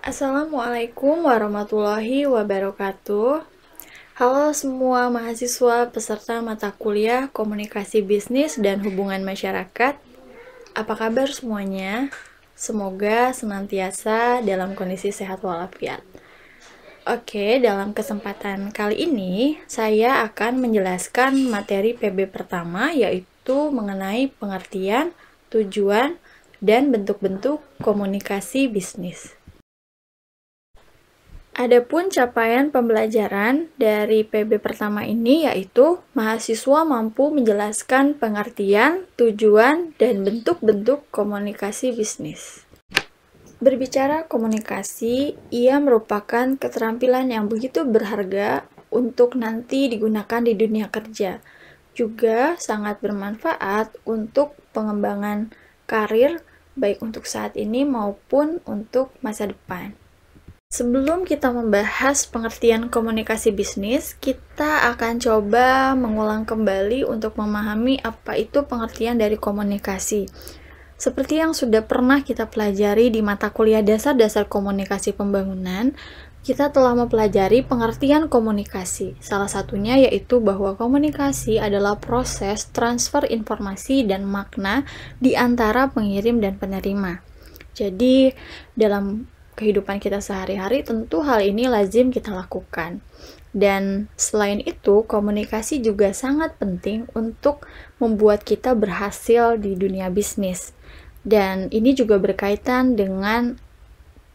Assalamualaikum warahmatullahi wabarakatuh. Halo semua mahasiswa peserta mata kuliah Komunikasi Bisnis dan Hubungan Masyarakat. Apa kabar semuanya? Semoga senantiasa dalam kondisi sehat walafiat. Oke, dalam kesempatan kali ini saya akan menjelaskan materi PB pertama, yaitu mengenai pengertian, tujuan, dan bentuk-bentuk komunikasi bisnis. Adapun capaian pembelajaran dari PB pertama ini yaitu mahasiswa mampu menjelaskan pengertian, tujuan, dan bentuk-bentuk komunikasi bisnis. Berbicara komunikasi, ia merupakan keterampilan yang begitu berharga untuk nanti digunakan di dunia kerja. Juga sangat bermanfaat untuk pengembangan karir, baik untuk saat ini maupun untuk masa depan. Sebelum kita membahas pengertian komunikasi bisnis, kita akan coba mengulang kembali untuk memahami apa itu pengertian dari komunikasi. Seperti yang sudah pernah kita pelajari di mata kuliah dasar-dasar komunikasi pembangunan, kita telah mempelajari pengertian komunikasi. Salah satunya yaitu bahwa komunikasi adalah proses transfer informasi dan makna di antara pengirim dan penerima. Jadi, dalam kehidupan kita sehari-hari, tentu hal ini lazim kita lakukan. Dan selain itu, komunikasi juga sangat penting untuk membuat kita berhasil di dunia bisnis. Dan ini juga berkaitan dengan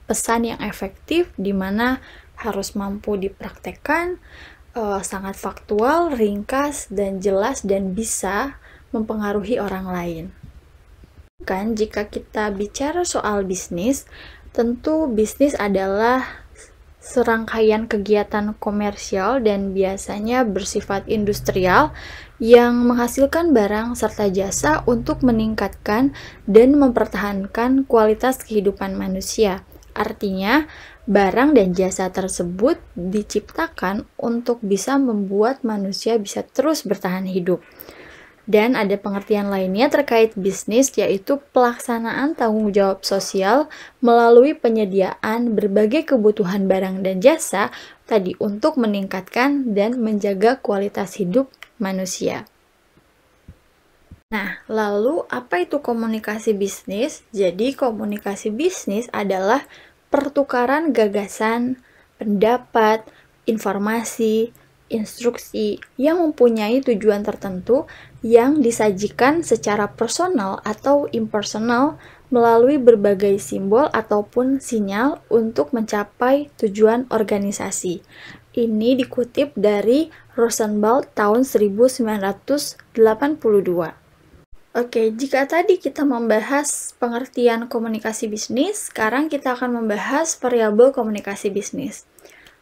pesan yang efektif, di mana harus mampu dipraktekkan, sangat faktual, ringkas, dan jelas, dan bisa mempengaruhi orang lain. Kan, jika kita bicara soal bisnis, tentu bisnis adalah serangkaian kegiatan komersial dan biasanya bersifat industrial yang menghasilkan barang serta jasa untuk meningkatkan dan mempertahankan kualitas kehidupan manusia. Artinya, barang dan jasa tersebut diciptakan untuk bisa membuat manusia bisa terus bertahan hidup. Dan ada pengertian lainnya terkait bisnis, yaitu pelaksanaan tanggung jawab sosial melalui penyediaan berbagai kebutuhan barang dan jasa tadi untuk meningkatkan dan menjaga kualitas hidup manusia. Nah, lalu apa itu komunikasi bisnis? Jadi, komunikasi bisnis adalah pertukaran gagasan, pendapat, informasi, instruksi yang mempunyai tujuan tertentu yang disajikan secara personal atau impersonal melalui berbagai simbol ataupun sinyal untuk mencapai tujuan organisasi. Ini dikutip dari Rosenblatt tahun 1982. Oke, jika tadi kita membahas pengertian komunikasi bisnis, sekarang kita akan membahas variabel komunikasi bisnis.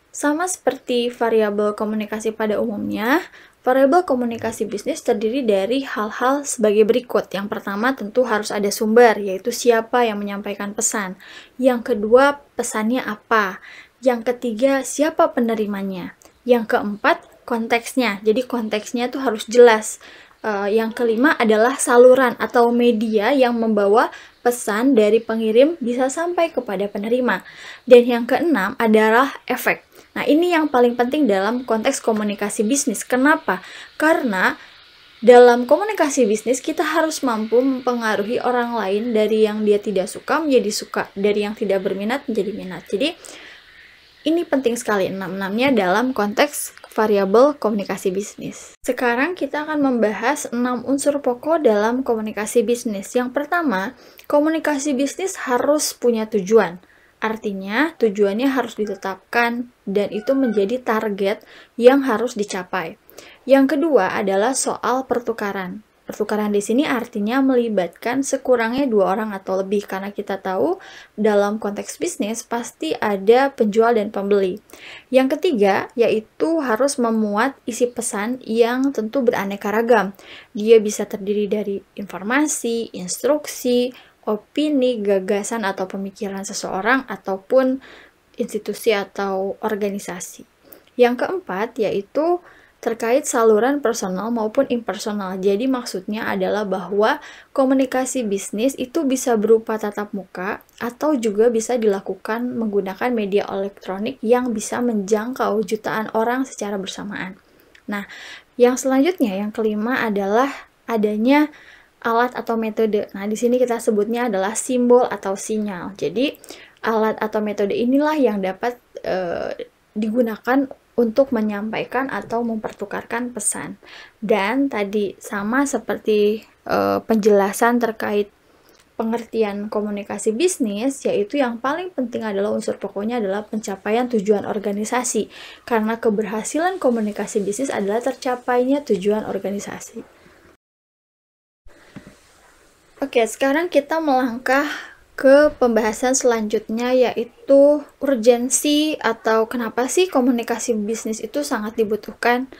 Sama seperti variabel komunikasi pada umumnya, variabel komunikasi bisnis terdiri dari hal-hal sebagai berikut. Yang pertama tentu harus ada sumber, yaitu siapa yang menyampaikan pesan. Yang kedua, pesannya apa. Yang ketiga, siapa penerimanya. Yang keempat, konteksnya. Jadi konteksnya itu harus jelas. Yang kelima adalah saluran atau media yang membawa pesan dari pengirim bisa sampai kepada penerima. Dan yang keenam adalah efek. Nah, ini yang paling penting dalam konteks komunikasi bisnis. Kenapa? Karena dalam komunikasi bisnis kita harus mampu mempengaruhi orang lain dari yang dia tidak suka menjadi suka, dari yang tidak berminat menjadi minat. Jadi, ini penting sekali enam-enamnya dalam konteks variabel komunikasi bisnis. Sekarang kita akan membahas 6 unsur pokok dalam komunikasi bisnis. Yang pertama, komunikasi bisnis harus punya tujuan. Artinya, tujuannya harus ditetapkan dan itu menjadi target yang harus dicapai. Yang kedua adalah soal pertukaran. Pertukaran di sini artinya melibatkan sekurangnya 2 orang atau lebih, karena kita tahu dalam konteks bisnis pasti ada penjual dan pembeli. Yang ketiga yaitu harus memuat isi pesan yang tentu beraneka ragam. Dia bisa terdiri dari informasi, instruksi, opini, gagasan atau pemikiran seseorang ataupun institusi atau organisasi. Yang keempat yaitu terkait saluran personal maupun impersonal. Jadi maksudnya adalah bahwa komunikasi bisnis itu bisa berupa tatap muka atau juga bisa dilakukan menggunakan media elektronik yang bisa menjangkau jutaan orang secara bersamaan. Nah, yang selanjutnya, yang kelima adalah adanya alat atau metode. Nah, di sini kita sebutnya adalah simbol atau sinyal. Jadi, alat atau metode inilah yang dapat digunakan untuk menyampaikan atau mempertukarkan pesan. Dan tadi sama seperti penjelasan terkait pengertian komunikasi bisnis, yaitu yang paling penting adalah unsur pokoknya adalah pencapaian tujuan organisasi. Karena keberhasilan komunikasi bisnis adalah tercapainya tujuan organisasi. Oke, sekarang kita melangkah ke pembahasan selanjutnya, yaitu urgensi atau kenapa sih komunikasi bisnis itu sangat dibutuhkan.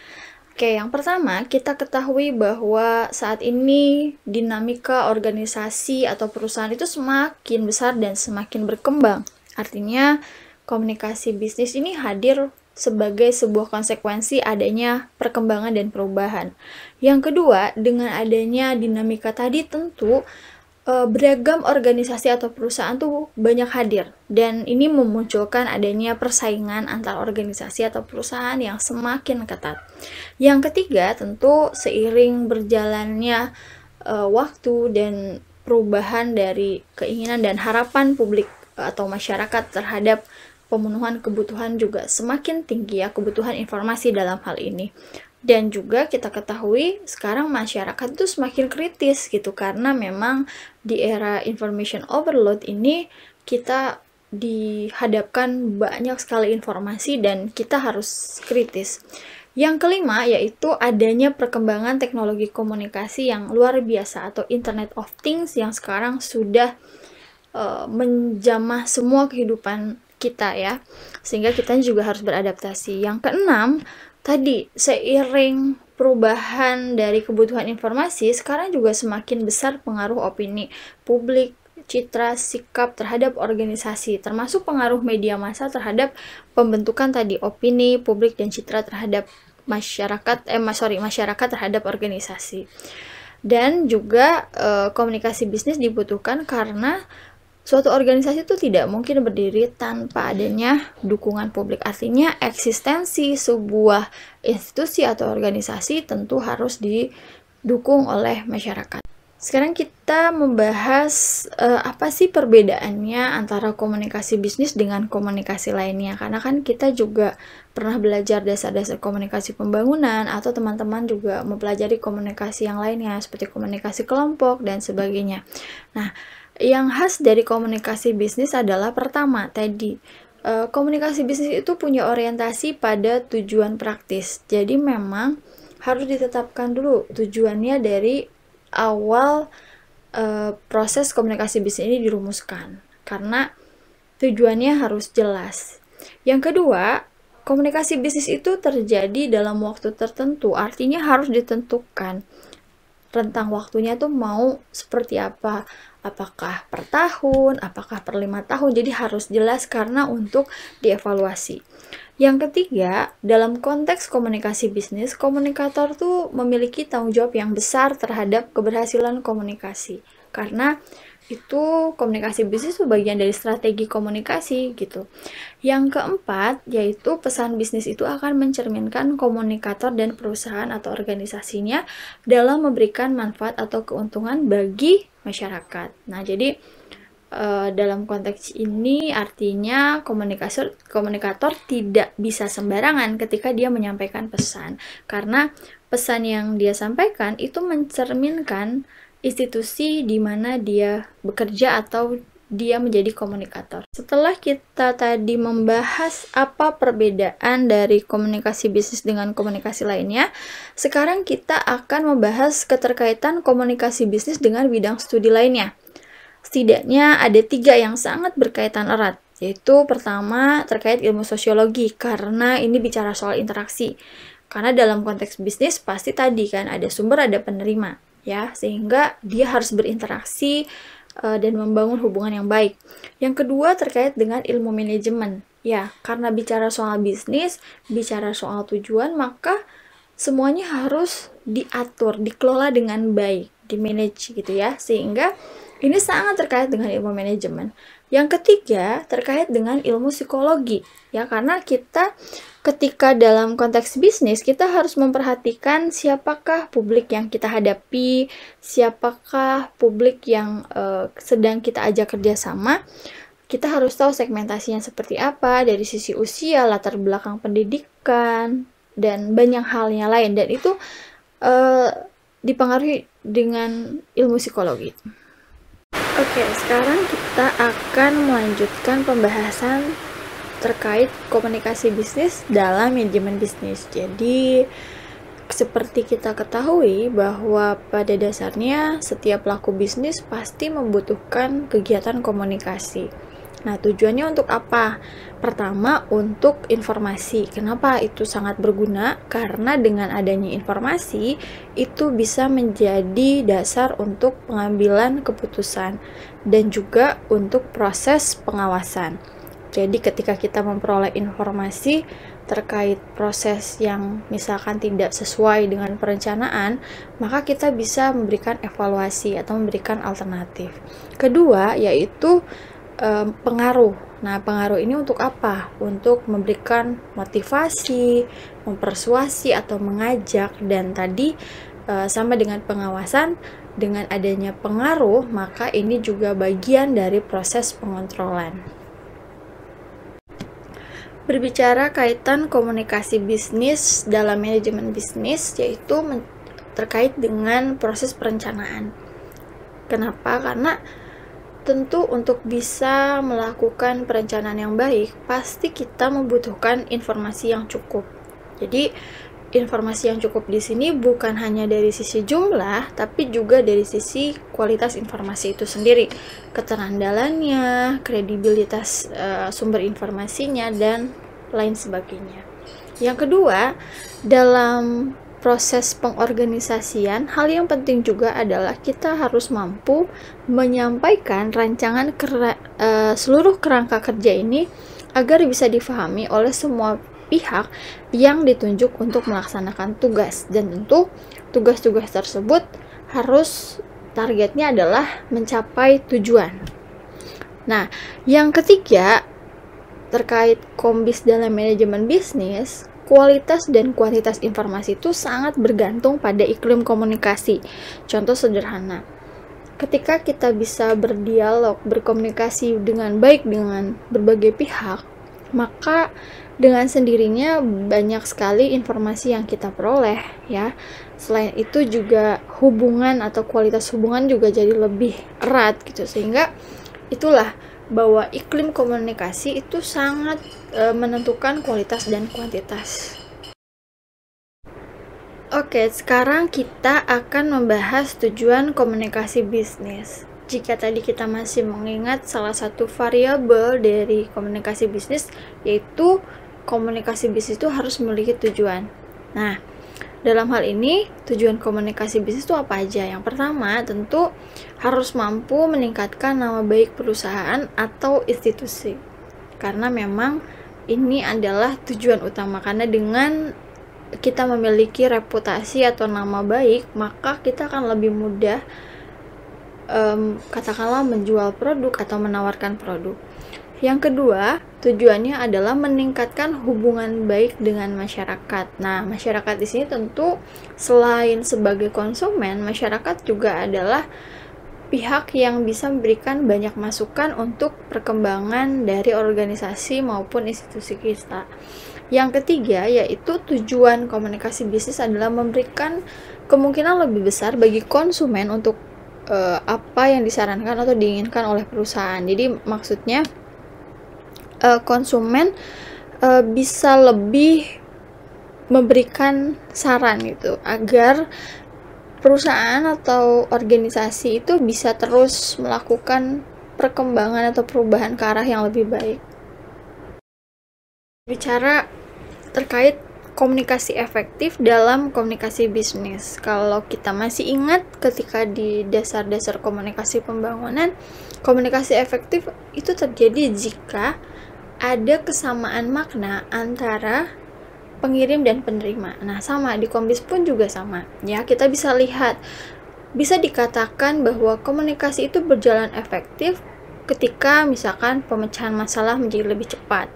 Oke, yang pertama kita ketahui bahwa saat ini dinamika organisasi atau perusahaan itu semakin besar dan semakin berkembang. Artinya komunikasi bisnis ini hadir sebagai sebuah konsekuensi adanya perkembangan dan perubahan. Yang kedua, dengan adanya dinamika tadi tentu beragam organisasi atau perusahaan tuh banyak hadir, dan ini memunculkan adanya persaingan antar organisasi atau perusahaan yang semakin ketat. Yang ketiga, tentu seiring berjalannya waktu dan perubahan dari keinginan dan harapan publik atau masyarakat terhadap pemenuhan kebutuhan juga semakin tinggi ya, kebutuhan informasi dalam hal ini. Dan juga kita ketahui sekarang masyarakat itu semakin kritis gitu, karena memang di era information overload ini kita dihadapkan banyak sekali informasi dan kita harus kritis. Yang kelima yaitu adanya perkembangan teknologi komunikasi yang luar biasa atau Internet of Things yang sekarang sudah menjamah semua kehidupan kita ya, sehingga kita juga harus beradaptasi. Yang keenam, tadi seiring perubahan dari kebutuhan informasi, sekarang juga semakin besar pengaruh opini publik, citra, sikap terhadap organisasi, termasuk pengaruh media massa terhadap pembentukan tadi opini publik dan citra terhadap masyarakat terhadap organisasi. Dan juga komunikasi bisnis dibutuhkan karena suatu organisasi itu tidak mungkin berdiri tanpa adanya dukungan publik. Artinya eksistensi sebuah institusi atau organisasi tentu harus didukung oleh masyarakat. Sekarang kita membahas apa sih perbedaannya antara komunikasi bisnis dengan komunikasi lainnya. Karena kan kita juga pernah belajar dasar-dasar komunikasi pembangunan, atau teman-teman juga mempelajari komunikasi yang lainnya seperti komunikasi kelompok dan sebagainya. Nah, yang khas dari komunikasi bisnis adalah pertama tadi, komunikasi bisnis itu punya orientasi pada tujuan praktis. Jadi memang harus ditetapkan dulu tujuannya dari awal proses komunikasi bisnis ini dirumuskan, karena tujuannya harus jelas. Yang kedua, komunikasi bisnis itu terjadi dalam waktu tertentu, artinya harus ditentukan rentang waktunya tuh mau seperti apa, apakah per tahun, apakah per 5 tahun, jadi harus jelas karena untuk dievaluasi. Yang ketiga, dalam konteks komunikasi bisnis, komunikator tuh memiliki tanggung jawab yang besar terhadap keberhasilan komunikasi, karena itu komunikasi bisnis itu bagian dari strategi komunikasi gitu. Yang keempat, yaitu pesan bisnis itu akan mencerminkan komunikator dan perusahaan atau organisasinya dalam memberikan manfaat atau keuntungan bagi masyarakat. Nah, jadi dalam konteks ini artinya komunikator tidak bisa sembarangan ketika dia menyampaikan pesan, karena pesan yang dia sampaikan itu mencerminkan institusi di mana dia bekerja atau dia menjadi komunikator. Setelah kita tadi membahas apa perbedaan dari komunikasi bisnis dengan komunikasi lainnya, sekarang kita akan membahas keterkaitan komunikasi bisnis dengan bidang studi lainnya. Setidaknya ada 3 yang sangat berkaitan erat, yaitu pertama terkait ilmu sosiologi, karena ini bicara soal interaksi. Karena dalam konteks bisnis pasti tadi kan ada sumber, ada penerima, ya, sehingga dia harus berinteraksi dan membangun hubungan yang baik. Yang kedua terkait dengan ilmu manajemen, ya, karena bicara soal bisnis, bicara soal tujuan, maka semuanya harus diatur, dikelola dengan baik, di-manage gitu ya, sehingga ini sangat terkait dengan ilmu manajemen. Yang ketiga, terkait dengan ilmu psikologi, ya, karena kita ketika dalam konteks bisnis, kita harus memperhatikan siapakah publik yang kita hadapi, siapakah publik yang sedang kita ajak kerjasama. Kita harus tahu segmentasinya seperti apa, dari sisi usia, latar belakang pendidikan, dan banyak halnya lain. Dan itu dipengaruhi dengan ilmu psikologi. Oke, sekarang kita akan melanjutkan pembahasan terkait komunikasi bisnis dalam manajemen bisnis. Jadi, seperti kita ketahui bahwa pada dasarnya setiap pelaku bisnis pasti membutuhkan kegiatan komunikasi. Nah, tujuannya untuk apa? Pertama, untuk informasi. Kenapa itu sangat berguna? Karena dengan adanya informasi, itu bisa menjadi dasar untuk pengambilan keputusan dan juga untuk proses pengawasan. Jadi ketika kita memperoleh informasi terkait proses yang misalkan tidak sesuai dengan perencanaan, maka kita bisa memberikan evaluasi atau memberikan alternatif. Kedua, yaitu pengaruh. Nah, pengaruh ini untuk apa? Untuk memberikan motivasi, mempersuasi atau mengajak, dan tadi sama dengan pengawasan, dengan adanya pengaruh, maka ini juga bagian dari proses pengontrolan. Berbicara kaitan komunikasi bisnis dalam manajemen bisnis, yaitu terkait dengan proses perencanaan. Kenapa? Karena tentu untuk bisa melakukan perencanaan yang baik, pasti kita membutuhkan informasi yang cukup. Jadi, informasi yang cukup di sini bukan hanya dari sisi jumlah, tapi juga dari sisi kualitas informasi itu sendiri, keterandalannya, kredibilitas sumber informasinya, dan lain sebagainya. Yang kedua, dalam proses pengorganisasian, hal yang penting juga adalah kita harus mampu menyampaikan rancangan seluruh kerangka kerja ini agar bisa difahami oleh semua pihak yang ditunjuk untuk melaksanakan tugas. Dan tentu tugas-tugas tersebut harus targetnya adalah mencapai tujuan. Nah, yang ketiga terkait kombis dalam manajemen bisnis, kualitas dan kuantitas informasi itu sangat bergantung pada iklim komunikasi. Contoh sederhana, ketika kita bisa berdialog, berkomunikasi dengan baik dengan berbagai pihak, maka dengan sendirinya banyak sekali informasi yang kita peroleh, ya. Selain itu juga hubungan atau kualitas hubungan juga jadi lebih erat gitu, sehingga itulah bahwa iklim komunikasi itu sangat menentukan kualitas dan kuantitas. Oke, sekarang kita akan membahas tujuan komunikasi bisnis. Jika tadi kita masih mengingat salah satu variabel dari komunikasi bisnis, yaitu komunikasi bisnis itu harus memiliki tujuan. Nah, dalam hal ini, tujuan komunikasi bisnis itu apa aja? Yang pertama, tentu harus mampu meningkatkan nama baik perusahaan atau institusi. Karena memang ini adalah tujuan utama, karena dengan kita memiliki reputasi atau nama baik, maka kita akan lebih mudah katakanlah menjual produk atau menawarkan produk. Yang kedua, tujuannya adalah meningkatkan hubungan baik dengan masyarakat. Nah, masyarakat di sini tentu selain sebagai konsumen, masyarakat juga adalah pihak yang bisa memberikan banyak masukan untuk perkembangan dari organisasi maupun institusi kita. Yang ketiga, yaitu tujuan komunikasi bisnis adalah memberikan kemungkinan lebih besar bagi konsumen untuk apa yang disarankan atau diinginkan oleh perusahaan. Jadi maksudnya konsumen bisa lebih memberikan saran gitu, agar perusahaan atau organisasi itu bisa terus melakukan perkembangan atau perubahan ke arah yang lebih baik. Bicara terkait komunikasi efektif dalam komunikasi bisnis. Kalau kita masih ingat ketika di dasar-dasar komunikasi pembangunan, komunikasi efektif itu terjadi jika ada kesamaan makna antara pengirim dan penerima. Nah, sama di Kombis pun juga sama. Ya, kita bisa lihat, bisa dikatakan bahwa komunikasi itu berjalan efektif ketika misalkan pemecahan masalah menjadi lebih cepat.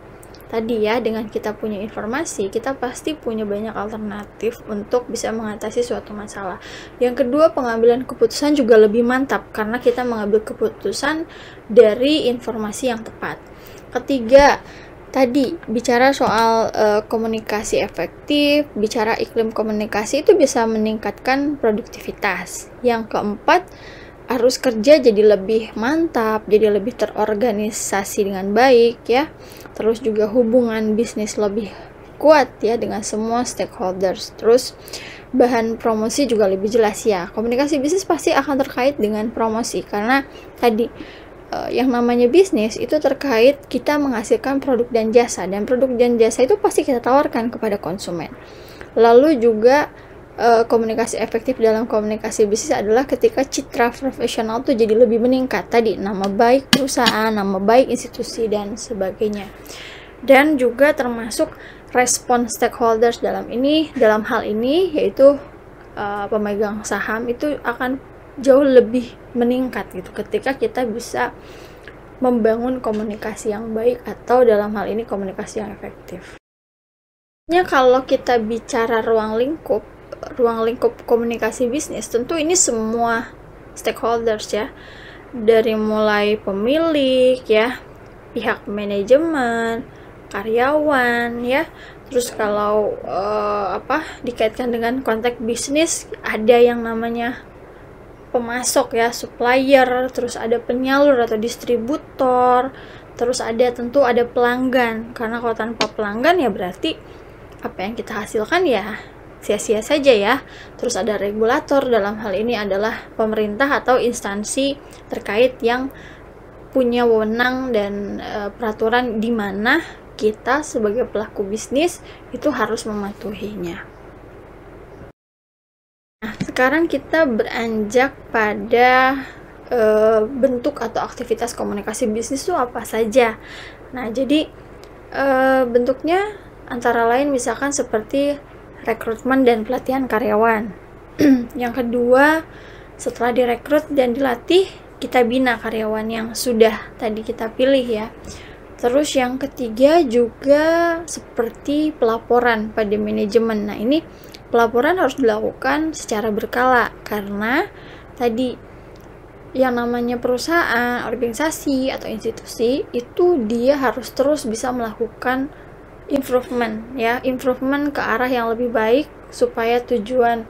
Tadi ya, dengan kita punya informasi, kita pasti punya banyak alternatif untuk bisa mengatasi suatu masalah. Yang kedua, pengambilan keputusan juga lebih mantap karena kita mengambil keputusan dari informasi yang tepat. Ketiga, tadi bicara soal komunikasi efektif, bicara iklim komunikasi itu bisa meningkatkan produktivitas. Yang keempat, arus kerja jadi lebih mantap, jadi lebih terorganisasi dengan baik ya. Terus juga hubungan bisnis lebih kuat ya dengan semua stakeholders. Terus bahan promosi juga lebih jelas ya. Komunikasi bisnis pasti akan terkait dengan promosi karena tadi yang namanya bisnis itu terkait kita menghasilkan produk dan jasa, dan produk dan jasa itu pasti kita tawarkan kepada konsumen. Lalu juga komunikasi efektif dalam komunikasi bisnis adalah ketika citra profesional tuh jadi lebih meningkat. Tadi nama baik perusahaan, nama baik institusi dan sebagainya. Dan juga termasuk respon stakeholders dalam hal ini yaitu pemegang saham itu akan jauh lebih meningkat gitu ketika kita bisa membangun komunikasi yang baik atau dalam hal ini komunikasi yang efektif. Kalau kita bicara ruang lingkup komunikasi bisnis, tentu ini semua stakeholders ya, dari mulai pemilik ya, pihak manajemen, karyawan ya. Terus kalau dikaitkan dengan konteks bisnis, ada yang namanya pemasok ya, supplier, terus ada penyalur atau distributor, terus tentu ada pelanggan, karena kalau tanpa pelanggan ya berarti apa yang kita hasilkan ya sia-sia saja ya. Terus ada regulator, dalam hal ini adalah pemerintah atau instansi terkait yang punya wewenang dan peraturan di mana kita sebagai pelaku bisnis itu harus mematuhinya. Nah, sekarang kita beranjak pada bentuk atau aktivitas komunikasi bisnis itu apa saja. Nah, jadi bentuknya antara lain misalkan seperti rekrutmen dan pelatihan karyawan. Yang kedua, setelah direkrut dan dilatih, kita bina karyawan yang sudah tadi kita pilih ya. Terus yang ketiga juga seperti pelaporan pada manajemen. Nah, ini pelaporan harus dilakukan secara berkala karena tadi yang namanya perusahaan, organisasi atau institusi itu dia harus terus bisa melakukan improvement ke arah yang lebih baik supaya tujuan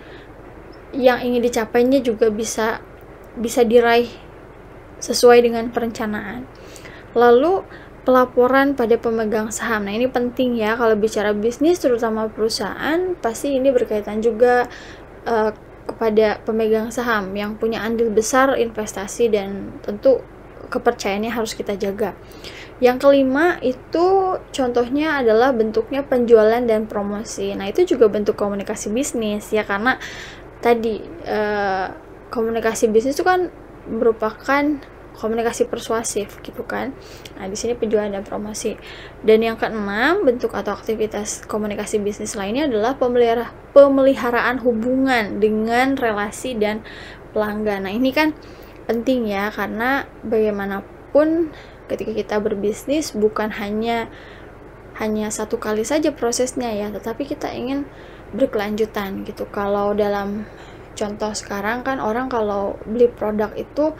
yang ingin dicapainya juga bisa diraih sesuai dengan perencanaan. Lalu pelaporan pada pemegang saham. Nah, ini penting ya kalau bicara bisnis terutama perusahaan, pasti ini berkaitan juga kepada pemegang saham yang punya andil besar investasi dan tentu kepercayaannya harus kita jaga. Yang kelima itu contohnya adalah bentuknya penjualan dan promosi. Nah, itu juga bentuk komunikasi bisnis ya, karena tadi komunikasi bisnis itu kan merupakan komunikasi persuasif gitu kan. Nah, di sini penjualan dan promosi. Dan yang keenam, bentuk atau aktivitas komunikasi bisnis lainnya adalah pemeliharaan hubungan dengan relasi dan pelanggan. Nah, ini kan penting ya, karena bagaimanapun ketika kita berbisnis bukan hanya satu kali saja prosesnya ya, tetapi kita ingin berkelanjutan gitu. Kalau dalam contoh sekarang kan orang kalau beli produk itu,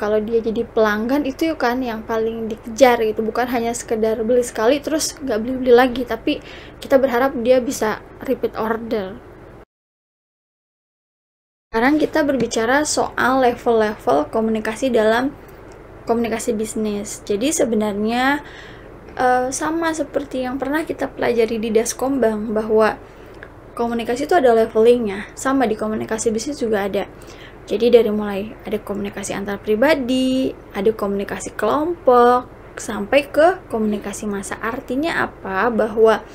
kalau dia jadi pelanggan itu kan yang paling dikejar gitu, bukan hanya sekedar beli sekali terus nggak beli-beli lagi, tapi kita berharap dia bisa repeat order. Sekarang kita berbicara soal level-level komunikasi dalam komunikasi bisnis. Jadi sebenarnya sama seperti yang pernah kita pelajari di Daskombang, bahwa komunikasi itu ada levelingnya. Sama di komunikasi bisnis juga ada. Jadi dari mulai ada komunikasi antar pribadi, ada komunikasi kelompok, sampai ke komunikasi massa. Artinya apa? Bahwa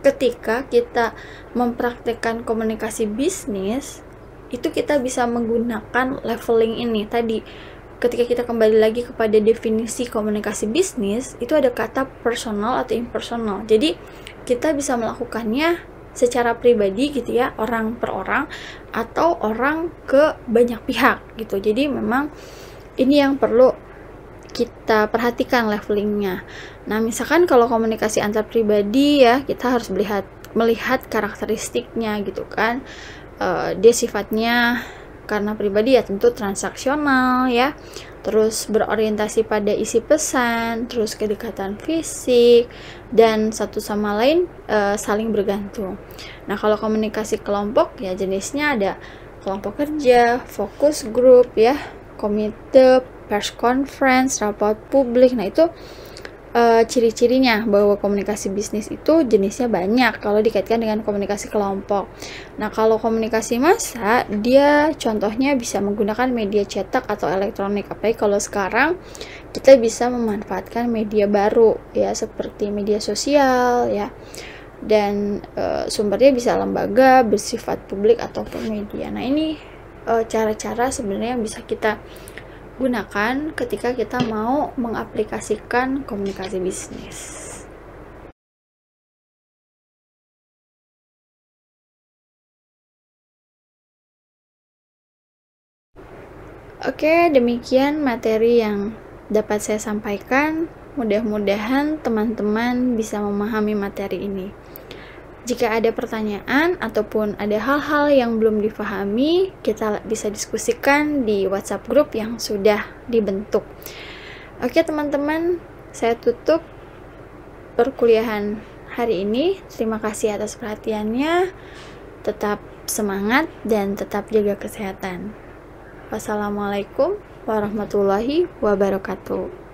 ketika kita mempraktekkan komunikasi bisnis, itu kita bisa menggunakan leveling ini tadi. ketika kita kembali lagi kepada definisi komunikasi bisnis, itu ada kata personal atau impersonal. Jadi kita bisa melakukannya secara pribadi gitu ya, orang per orang, atau orang ke banyak pihak gitu. Jadi memang ini yang perlu kita perhatikan levelingnya. Nah, misalkan kalau komunikasi antar pribadi ya, kita harus melihat karakteristiknya gitu kan. Dia sifatnya karena pribadi ya tentu transaksional ya, terus berorientasi pada isi pesan, terus kedekatan fisik, dan satu sama lain saling bergantung. Nah, kalau komunikasi kelompok ya jenisnya ada kelompok kerja, fokus grup ya, komite, press conference, rapat publik. Nah, itu ciri-cirinya bahwa komunikasi bisnis itu jenisnya banyak kalau dikaitkan dengan komunikasi kelompok. Nah, kalau komunikasi massa, dia contohnya bisa menggunakan media cetak atau elektronik. Apalagi kalau sekarang kita bisa memanfaatkan media baru ya, seperti media sosial ya, dan sumbernya bisa lembaga bersifat publik ataupun media. Nah, ini cara-cara sebenarnya yang bisa kita gunakan ketika kita mau mengaplikasikan komunikasi bisnis. Oke, demikian materi yang dapat saya sampaikan. Mudah-mudahan teman-teman bisa memahami materi ini. Jika ada pertanyaan ataupun ada hal-hal yang belum difahami, kita bisa diskusikan di WhatsApp group yang sudah dibentuk. Oke teman-teman, saya tutup perkuliahan hari ini. Terima kasih atas perhatiannya. Tetap semangat dan tetap jaga kesehatan. Wassalamualaikum warahmatullahi wabarakatuh.